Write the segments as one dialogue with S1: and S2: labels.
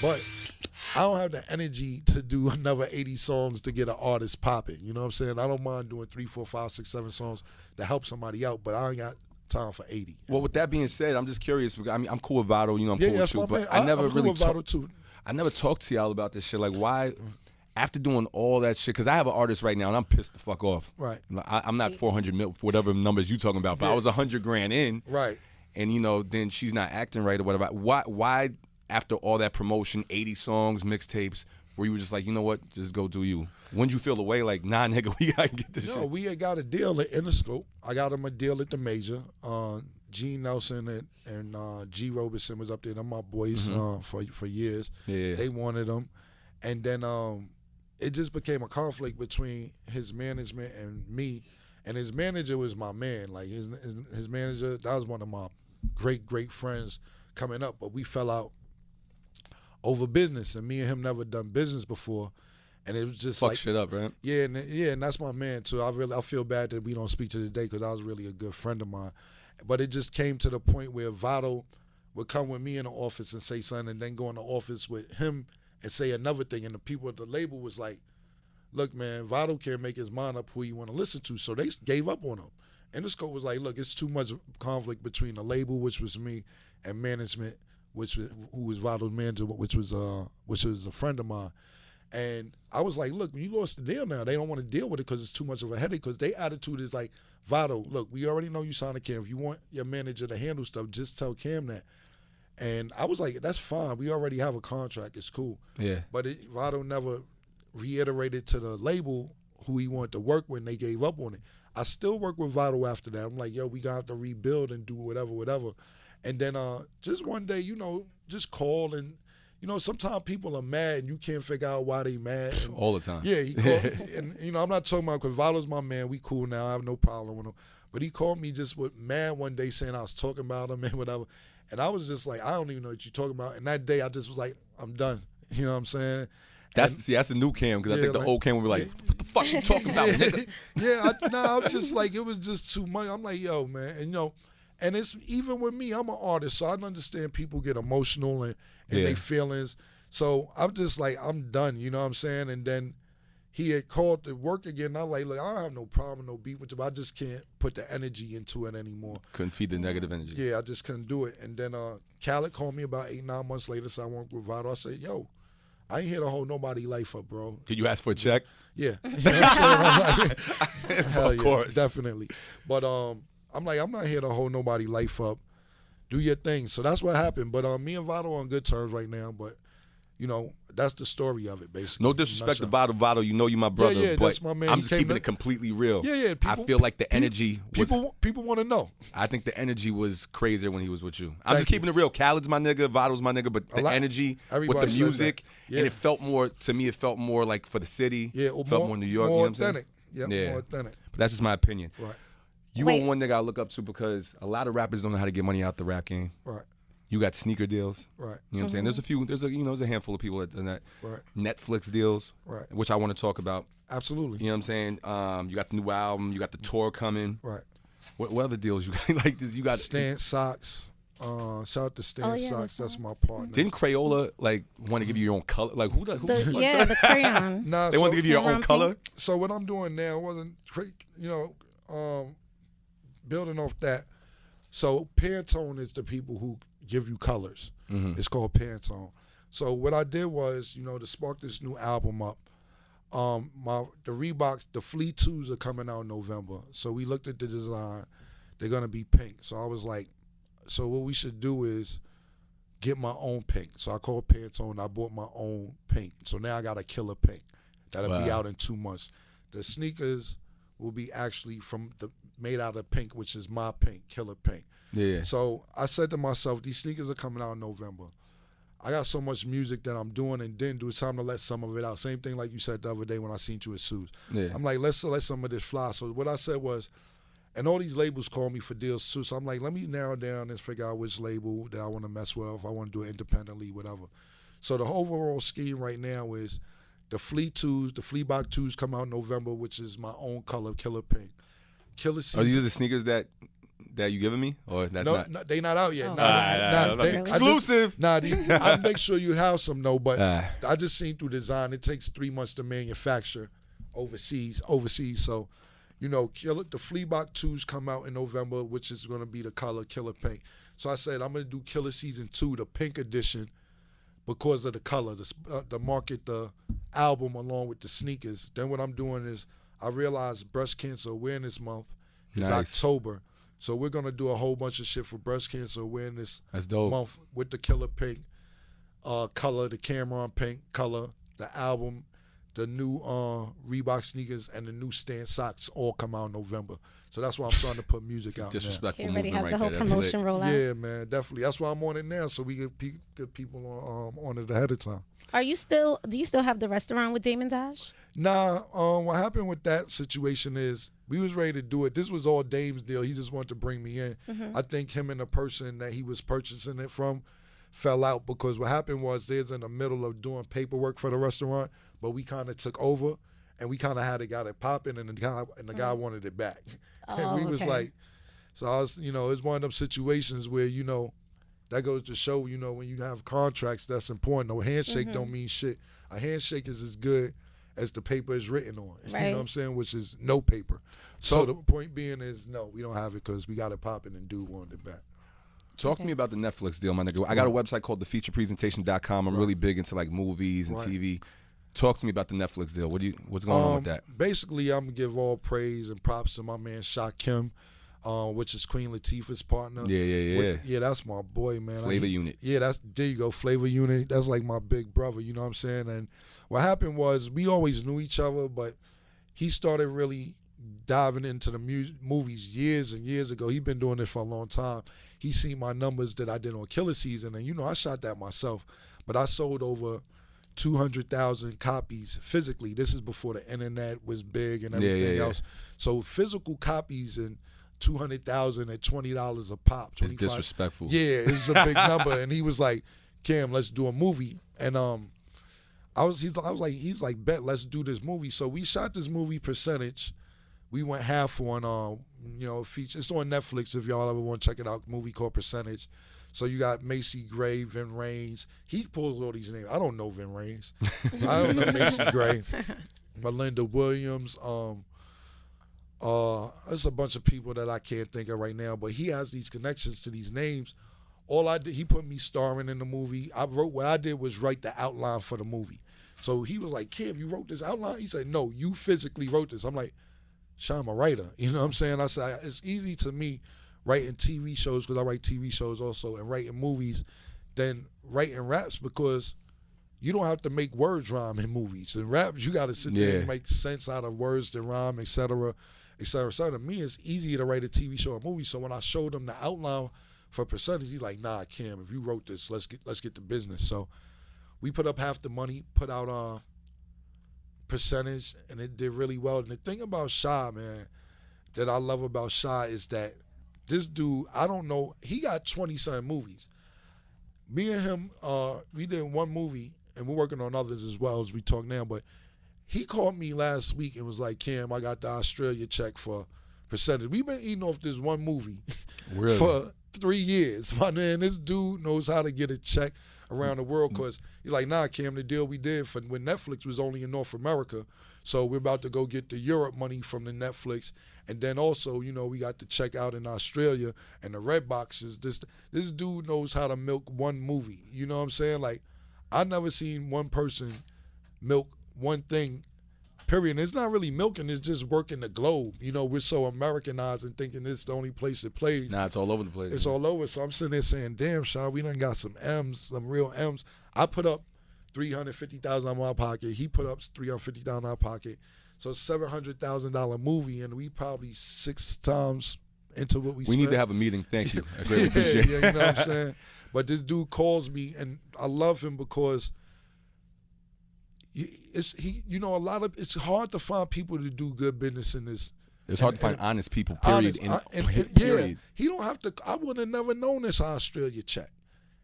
S1: But I don't have the energy to do another 80 songs to get an artist popping. You know what I'm saying? I don't mind doing 3, 4, 5, 6, 7 songs to help somebody out, but I ain't got time for 80.
S2: Well, with that being said, I'm just curious. Because, I mean, I'm cool with Vado. You know, I'm cool with you, but
S1: I
S2: never
S1: I'm
S2: really
S1: cool with Vado too.
S2: I never talked to y'all about this shit. Like, why? After doing all that shit, because I have an artist right now, and I'm pissed the fuck off.
S1: Right.
S2: I'm not 400 mil, whatever numbers you talking about, but I was 100 grand in.
S1: Right.
S2: And, you know, then she's not acting right or whatever. Why after all that promotion, 80 songs, mixtapes, where you were just like, you know what, just go do you? When did you feel the way like, nah, nigga, we got to get this shit?
S1: No, we had got a deal at Interscope. I got him a deal at the Major. Gene Nelson and G. Roberson was up there. They're my boys for years.
S2: Yeah.
S1: They wanted them. And then it just became a conflict between his management and me. And his manager was my man. Like his manager, that was one of my great friends coming up. But we fell out over business, and me and him never done business before. And it was just
S2: fuck
S1: like,
S2: shit up, right?
S1: Yeah, and that's my man too. I feel bad that we don't speak to this day because I was really a good friend of mine. But it just came to the point where Vado would come with me in the office and say something, and then go in the office with him and say another thing. And the people at the label was like, look, man, Vado can't make his mind up who you want to listen to. So they gave up on him. And the scope was like, look, it's too much conflict between the label, which was me, and management, who was Vado's manager, which was a friend of mine. And I was like, look, you lost the deal now. They don't want to deal with it because it's too much of a headache, because their attitude is like, Vado, look, we already know you signed a Cam. If you want your manager to handle stuff, just tell Cam that. And I was like, that's fine. We already have a contract. It's cool.
S2: Yeah.
S1: But Vado never reiterated to the label who he wanted to work with, and they gave up on it. I still work with Vado after that. I'm like, yo, we got to rebuild and do whatever. And then just one day, you know, just call and, you know, sometimes people are mad and you can't figure out why they mad. And,
S2: all the time.
S1: Yeah, he called and, you know, I'm not talking about, because Vado's my man. We cool now. I have no problem with him. But he called me just with mad one day saying I was talking about him and whatever. And I was just like, I don't even know what you're talking about. And that day I just was like, I'm done. You know what I'm saying?
S2: That's the new Cam, because I think the old Cam would be like, what the fuck you talking about, nigga?
S1: Yeah, I'm just like, it was just too much. I'm like, yo, man. And, you know, and it's even with me, I'm an artist, so I understand people get emotional and their feelings. So I'm just like, I'm done, you know what I'm saying? And then he had called to work again. And I'm like, look, I don't have no problem, no beef with you, but I just can't put the energy into it anymore.
S2: Couldn't feed the negative energy.
S1: Yeah, I just couldn't do it. And then Khaled called me about 8-9 months later, so I worked with Vado. I said, yo, I ain't here to hold nobody life up, bro.
S2: Did you ask for a check?
S1: Yeah. You know what I'm saying? I'm like, hell
S2: of course.
S1: Yeah, definitely. But I'm like, I'm not here to hold nobody life up. Do your thing. So that's what happened. But me and Vado are on good terms right now. But, you know, that's the story of it, basically.
S2: No disrespect to Vado. You know you my brother.
S1: Yeah,
S2: but
S1: that's my man.
S2: I'm just keeping it completely real.
S1: Yeah.
S2: I feel like the energy
S1: people want to know.
S2: I think the energy was crazier when he was with you. I'm just keeping it real. Khaled's my nigga. Vado's my nigga. But the energy with the music, and it felt more, to me, it felt more like for the city.
S1: Yeah,
S2: felt more New York.
S1: More
S2: you know
S1: authentic. Yeah, more authentic.
S2: But that's just my opinion.
S1: Right.
S2: You are one nigga I look up to, because a lot of rappers don't know how to get money out the rap game.
S1: Right.
S2: You got sneaker deals.
S1: Right.
S2: You know what I'm saying? There's a handful of people that that.
S1: Right.
S2: Netflix deals.
S1: Right.
S2: Which I want to talk about.
S1: Absolutely.
S2: You know what I'm saying? You got the new album. You got the tour coming.
S1: Right.
S2: What other deals you got? Like this, you got
S1: Stan Socks. Shout out to Stan Socks. That's my partner.
S2: Didn't Crayola like want to give you your own color? Like who the
S3: crayon.
S1: Nah,
S2: they want to give you your own color.
S1: So what I'm doing now wasn't, building off that. So Pantone is the people who give you colors.
S2: Mm-hmm.
S1: It's called Pantone. So what I did was, to spark this new album up. The Reeboks, the Flea 2s are coming out in November. So we looked at the design. They're gonna be pink. So I was like, so what we should do is get my own pink. So I called Pantone. I bought my own pink. So now I got a Killa Pink that'll be out in 2 months. The sneakers will be actually made out of pink, which is my pink, Killa Pink.
S2: Yeah.
S1: So I said to myself, these sneakers are coming out in November. I got so much music that I'm doing and didn't do. It's time to let some of it out. Same thing like you said the other day when I seen you at Sue's.
S2: Yeah.
S1: I'm like, let's let some of this fly. So what I said was, and all these labels call me for deals too. So I'm like, let me narrow down and figure out which label that I want to mess with, if I want to do it independently, whatever. So the overall scheme right now is the Flea 2s, the FleeBoks 2s come out in November, which is my own color, Killa Pink. Killa
S2: Are these the sneakers that that you giving me, or that's not?
S1: No, they not out yet.
S2: Exclusive.
S1: I make sure you have some though. But I just seen through design, it takes 3 months to manufacture overseas. So, you know, the FleeBoks 2s come out in November, which is going to be the color Killa Pink. So I said I'm going to do Killa Season 2, the pink edition, because of the color, the market, the album along with the sneakers. Then what I'm doing is I realized Breast Cancer Awareness Month is October. So we're going to do a whole bunch of shit for Breast Cancer Awareness Month with the Killa Pink color, the Camron Pink color, the album, the new Reebok sneakers, and the new Stan socks all come out in November. So that's why I'm starting to put music out.
S2: Disrespectful
S3: already
S2: movement
S3: has
S2: right
S3: the
S2: there.
S3: whole promotion roll out.
S1: Yeah, man, definitely. That's why I'm on it now, so we get people on it ahead of time.
S3: Do you still have the restaurant with Damon Dash?
S1: Nah, what happened with that situation is we was ready to do it. This was all Dame's deal. He just wanted to bring me in. I think him and the person that he was purchasing it from fell out because what happened was they was in the middle of doing paperwork for the restaurant, but we kind of took over and we kind of got it popping, and the guy wanted it back. And we was like, so I was, you know, it's one of them situations where, you know, that goes to show, you know, when you have contracts, that's important. No handshake don't mean shit. A handshake is as good as the paper is written on.
S3: Right.
S1: You know what I'm saying? Which is no paper. So the point being is, no, we don't have it because we got it popping and dude wanted it back.
S2: Talk to me about the Netflix deal, my nigga. I got a website called thefeaturepresentation.com. I'm really big into like movies and TV. Talk to me about the Netflix deal. What's going on with that?
S1: Basically, I'm gonna give all praise and props to my man Sha Kim, which is Queen Latifah's partner. Yeah, that's my boy, man.
S2: Flavor Unit.
S1: Yeah, there you go, Flavor Unit. That's like my big brother, you know what I'm saying? And what happened was we always knew each other, but he started really diving into the movies years and years ago. He's been doing this for a long time. He seen my numbers that I did on Killa Season, and you know I shot that myself, but I sold over 200,000 copies physically. This is before the internet was big and everything else. So physical copies and 200,000 at $20 a pop.
S2: It's disrespectful.
S1: Yeah, it was a big number. And he was like, Cam, let's do a movie. And he's like, bet, let's do this movie. So we shot this movie Percentage. We went half on feature. It's on Netflix if y'all ever want to check it out. Movie called Percentage. So you got Macy Gray, Vin Raines. He pulls all these names. I don't know Vin Raines. I don't know Macy Gray. Melinda Williams. There's a bunch of people that I can't think of right now, but he has these connections to these names. All I did, he put me starring in the movie. What I did was write the outline for the movie. So he was like, Kim, you wrote this outline? He said, no, you physically wrote this. I'm like, Sean, I'm a writer. You know what I'm saying? I said, it's easy to me writing TV shows, because I write TV shows also, and writing movies, than writing raps, because you don't have to make words rhyme in movies. In raps, you got to sit there and make sense out of words that rhyme, et cetera, et cetera. So to me, it's easier to write a TV show or movie. So when I showed him the outline for Percentage, he's like, nah, Cam, if you wrote this, let's get the business. So we put up half the money, put out Percentage, and it did really well. And the thing about Sha, man, that I love about Sha is that this dude, I don't know, he got 20-something movies. Me and him, we did one movie, and we're working on others as well as we talk now, but he called me last week and was like, Cam, I got the Australia check for Percentage. We've been eating off this one movie for 3 years. My man, this dude knows how to get a check around the world, because he's like, nah, Cam, the deal we did for when Netflix was only in North America, so we're about to go get the Europe money from the Netflix, and then also, you know, we got the check out in Australia and the red boxes. This dude knows how to milk one movie. You know what I'm saying? Like, I never seen one person milk one thing, period. And it's not really milking, it's just working the globe. You know, we're so Americanized and thinking this is the only place it plays.
S2: Nah, it's all over the place.
S1: It's all over. So I'm sitting there saying, damn, Sean, we done got some M's, some real M's. I put up $350,000 out of my pocket. He put up $350,000 out of our pocket. So $700,000 movie, and we probably 6 times into what we spent.
S2: We need to have a meeting. Thank you. I greatly appreciate it.
S1: Yeah, you know what I'm saying? But this dude calls me, and I love him because it's hard to find people to do good business in this.
S2: It's hard to find honest people, period. Period.
S1: He don't have to. I would have never known this Australia check.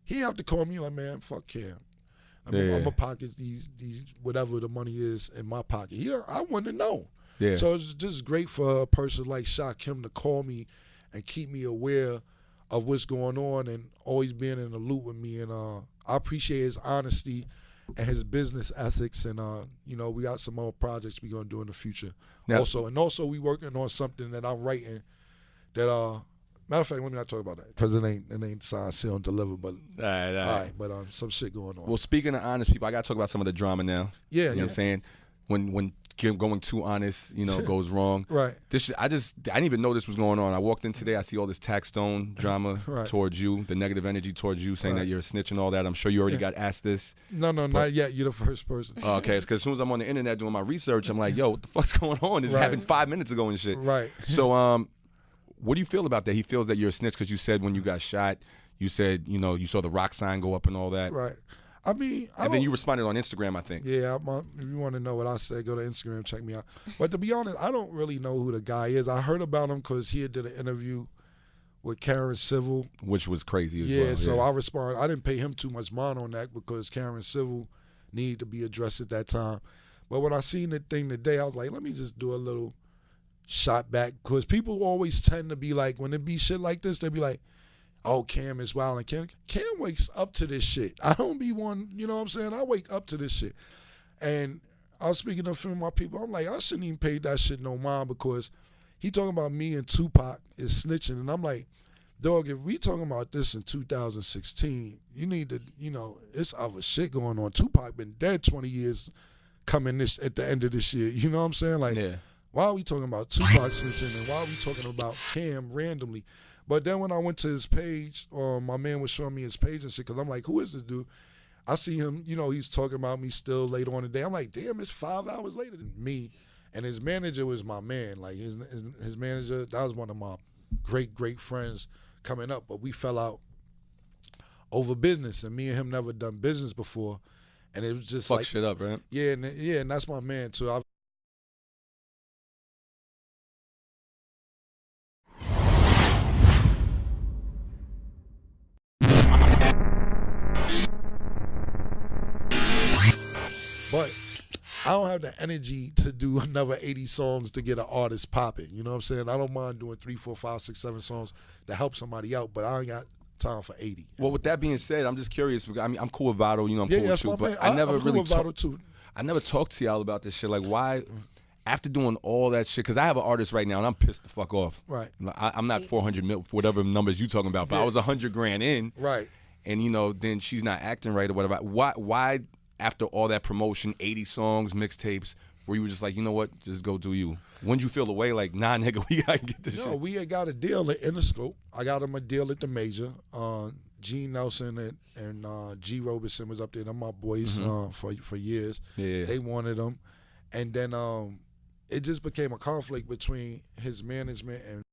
S1: He have to call me like, man, fuck Cam. I'm gonna pocket these whatever the money is in my pocket. I wouldn't have known. Yeah. So it's just great for a person like Sha Kim to call me and keep me aware of what's going on and always being in the loop with me. And I appreciate his honesty and his business ethics. And you know, we got some more projects we're gonna do in the future.
S2: Now,
S1: Also we working on something that I'm writing that matter of fact, let me not talk about that because it ain't signed, sealed, and delivered. But
S2: all right.
S1: But some shit going on.
S2: Well, speaking of honest people, I gotta talk about some of the drama now.
S1: Yeah,
S2: you know what I'm saying? When going too honest, you know, goes wrong.
S1: Right.
S2: I didn't even know this was going on. I walked in today, I see all this tax stone drama towards you, the negative energy towards you, saying that you're a snitch and all that. I'm sure you already got asked this.
S1: No, not yet. You're the first person.
S2: Okay, it's because as soon as I'm on the internet doing my research, I'm like, yo, what the fuck's going on? This happened 5 minutes ago and shit.
S1: Right.
S2: So, what do you feel about that? He feels that you're a snitch because you said when you got shot, you said, you know, you saw the rock sign go up and all that.
S1: Right. I mean,
S2: and then you responded on Instagram, I think.
S1: Yeah, if you want to know what I said, go to Instagram, check me out. But to be honest, I don't really know who the guy is. I heard about him because he did an interview with Karen Civil.
S2: Which was crazy as well.
S1: Yeah, so I respond. I didn't pay him too much mind on that because Karen Civil needed to be addressed at that time. But when I seen the thing today, I was like, let me just do a little shot back because people always tend to be like, when it be shit like this, they be like, oh, Cam is wild. And Cam wakes up to this shit. I don't be one, you know what I'm saying? I wake up to this shit. And I was speaking to a few of my people. I'm like, I shouldn't even pay that shit no mind because he talking about me and Tupac is snitching. And I'm like, dog, if we talking about this in 2016, you need to, you know, it's other shit going on. Tupac been dead 20 years coming this at the end of this year. You know what I'm saying? Like, why are we talking about Tupac snitching and why are we talking about Cam randomly? But then when I went to his page, my man was showing me his page and shit, because I'm like, who is this dude? I see him, you know, he's talking about me still later on in the day. I'm like, damn, it's 5 hours later than me. And his manager was my man. Like, his manager, that was one of my great friends coming up. But we fell out over business, and me and him never done business before. And it was just
S2: fuck shit up, right?
S1: Yeah, and that's my man, too. But I don't have the energy to do another 80 songs to get an artist popping. You know what I'm saying? I don't mind doing 3, 4, 5, 6, 7 songs to help somebody out, but I ain't got time for 80.
S2: Well, with that being said, I'm just curious. I mean, I'm cool with Vado. You know, I'm cool with you, but
S1: I never really
S2: I never talked to y'all about this shit. Like, why? After doing all that shit, because I have an artist right now and I'm pissed the fuck off.
S1: Right.
S2: I'm not 400 mil, whatever numbers you talking about, but I was 100 grand in.
S1: Right.
S2: And you know, then she's not acting right or whatever. Why? After all that promotion, 80 songs, mixtapes, where you were just like, you know what, just go do you. When did you feel the way like, nah, nigga, we gotta get this shit?
S1: No, we had got a deal at Interscope. I got him a deal at the Major. Gene Nelson and G. Roberson was up there. They're my boys for years.
S2: Yeah.
S1: They wanted him. And then it just became a conflict between his management and